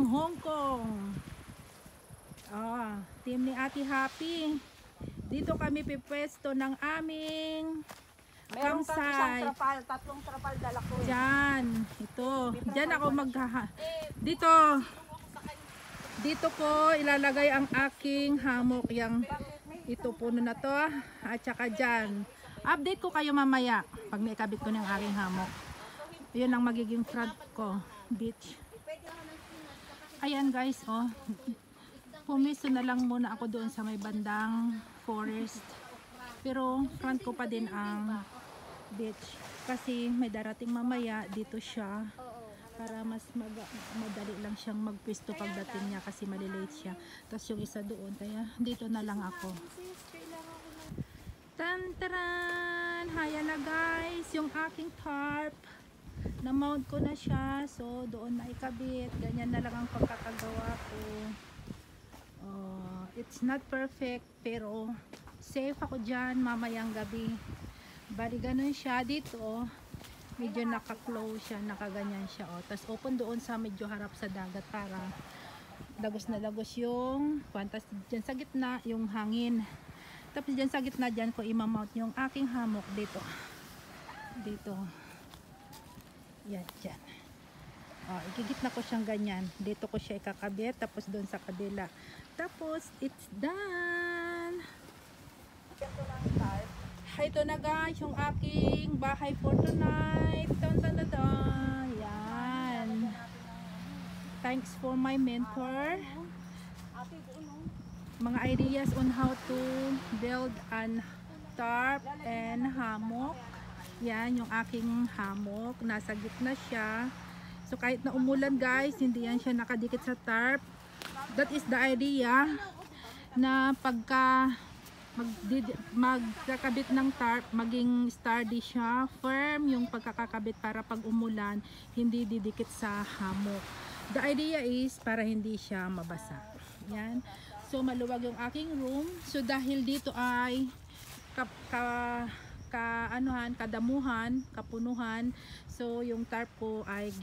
Hong Kong. Team ni Ate Happy. Dito kami pipwesto ng aming meron kang isang campsite. trapal, tatlong trapal dala ko. Diyan, ito. Diyan ako Dito ko ilalagay ang aking hammock. Ito puno na to. At saka dyan. Update ko kayo mamaya pag naikabit ko ng aking hammock. Yun ang magiging front ko. Beach. Ayan guys, pumiso na lang muna ako doon sa may bandang forest. Pero front ko pa din ang beach. Kasi may darating mamaya, dito siya. Para mas madali lang siyang magpwesto pagdating niya kasi malilate siya. Tapos yung isa doon, kaya dito na lang ako. Tantaran! Haya na guys, yung aking tarp. Na-mount ko na siya. So doon na ikabit. Ganyan na lang ang pagkakagawa ko. It's not perfect pero safe ako dyan mamayang gabi. Bali ganun siya dito. Medyo naka-close siya, nakaganyan siya. Tapos open doon sa medyo harap sa dagat para dagos na dagos yung pantas dyan sa gitna yung hangin. Tapos dyan sa gitna dyan ko imamount yung aking hammock dito. Dito. Yan, dyan. Ikigitna ko siyang ganyan. Dito ko siya ikakabit. Tapos doon sa kabila. Tapos, it's done! Ito na guys, yung aking bahay for tonight. Yan. Thanks for my mentor. Mga ideas on how to build an tarp and hammock. Yan, yung aking hammock. Nasa gitna siya. So kahit na umulan guys, hindi yan siya nakadikit sa tarp. That is the idea na pagka magkakabit ng tarp, maging sturdy siya, firm yung pagkakakabit para pag umulan, hindi didikit sa hammock. The idea is para hindi siya mabasa. Yan. So maluwag yung aking room. So dahil dito ay kadamuhan, kapunuhan. So yung tarp ko ay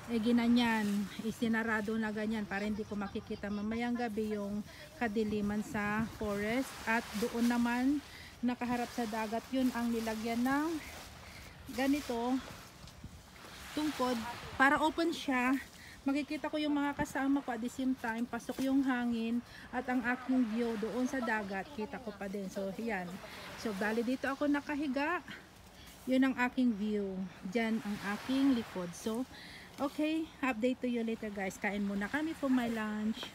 ginanyan, isinarado na ganyan para hindi ko makikita mamayang gabi yung kadiliman sa forest. At doon naman nakaharap sa dagat, yun ang nilagyan ng ganito tungkod para open siya. Makikita ko yung mga kasama ko at the same time, pasok yung hangin at ang aking view doon sa dagat, kita ko pa din. So, yan. So, bali dito ako nakahiga. Yun ang aking view. Diyan ang aking likod. So, okay. Update to you later guys. Kain muna kami for my lunch.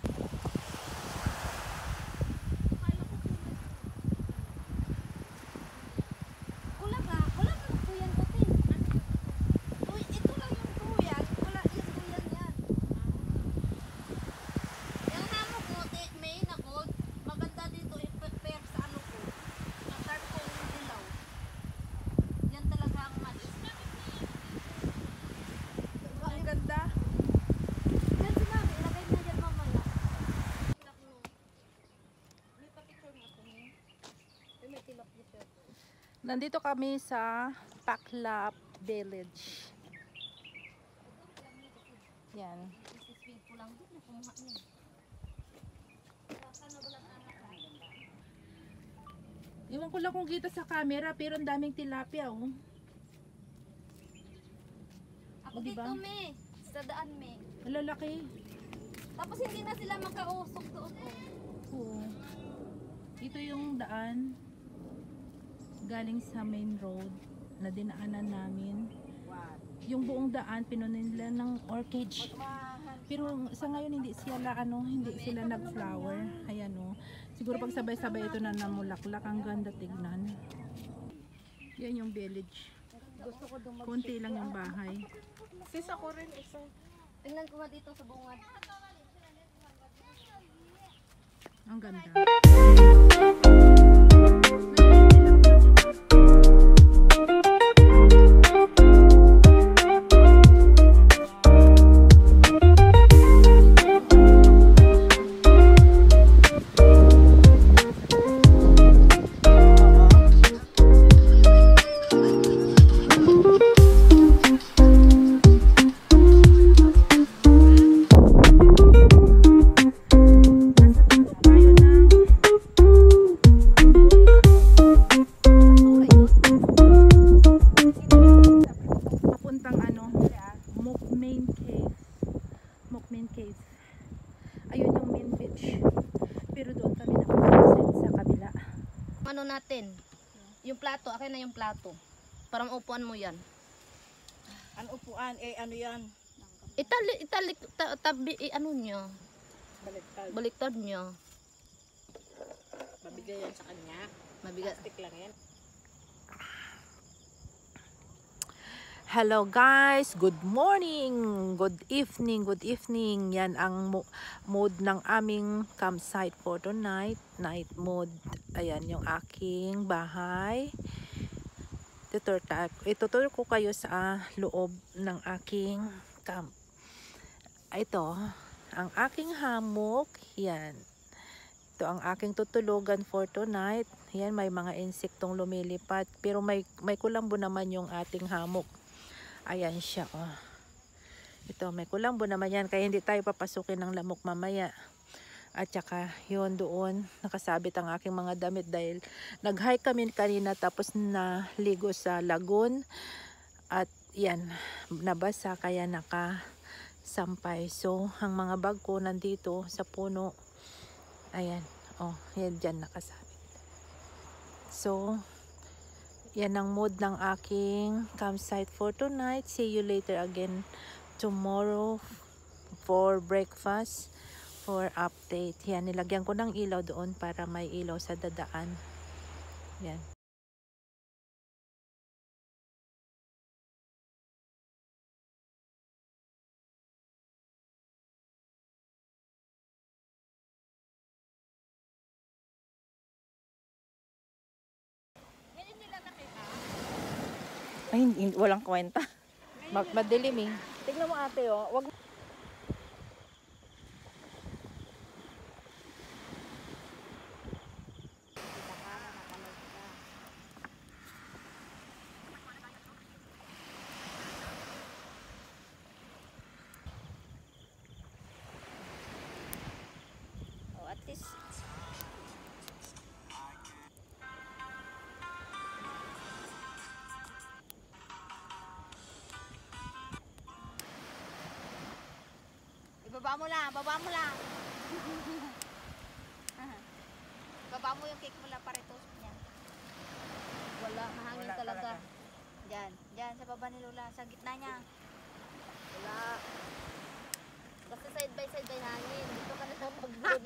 Nandito kami sa Paklap Village. Yan. Iwan ko lang kung kita sa camera pero ang daming tilapia Ako diba? Dito me, sa daan me. Malalaki. Tapos hindi na sila makausok doon. Oo. Ito yung daan galing sa main road na dinaanan namin. Yung buong daan pinunin nila ng orchid. Pero sa ngayon hindi sila nag-flower. Ayan siguro pag sabay-sabay ito na namulaklak, ang ganda tignan. Yan yung village. Kunti lang yung bahay. Sis ako rin isa. Tingnan ko nga dito sa bungad. Ang ganda. main beach. Pero doon kami nakapasit sa kabila. Ano natin? Yung plato, akin na yung plato. Para maupuan mo yan. Ang upuan, ano yan? Tabi, ano nyo? Baliktad. Baliktad nyo. Mabigay yan sa kanya. Mabigat. Plastic lang yan. Hello guys, good morning, good evening. Yan ang mode ng aming campsite for tonight, night mode. Ayan yung aking bahay. Ituturo ko kayo sa loob ng aking camp. Ito, ang aking hammock. Yan. Ito ang aking tutulugan for tonight. Yan, may mga insektong lumilipat. Pero may kulambo naman yung ating hammock. Ayan siya, oh. Ito, may kulambo naman yan. Kaya hindi tayo papasukin ng lamok mamaya. At saka, yun doon, nakasabit ang aking mga damit dahil nag-hike kami kanina tapos naligo sa lagoon. At yan, nabasa kaya nakasampay. So, ang mga bag ko nandito sa puno. Ayan, oh, yan dyan nakasabit. So, yan ang mood ng aking campsite for tonight. See you later again tomorrow for breakfast, for update. Yan, nilagyan ko ng ilaw doon para may ilaw sa dadaan. Yan. Ay, walang kwenta. Madilim eh. Tignan mo ate, oh. Wag Oh, at least. Ibaba mo lang, baba mo lang. Baba mo yung cake mo lang para toast niya. Wala, mahangin talaga. Diyan, sa baba ni Lola, sa gitna niya. Wala. Basta side by hangin. Dito ka na lang mag-load.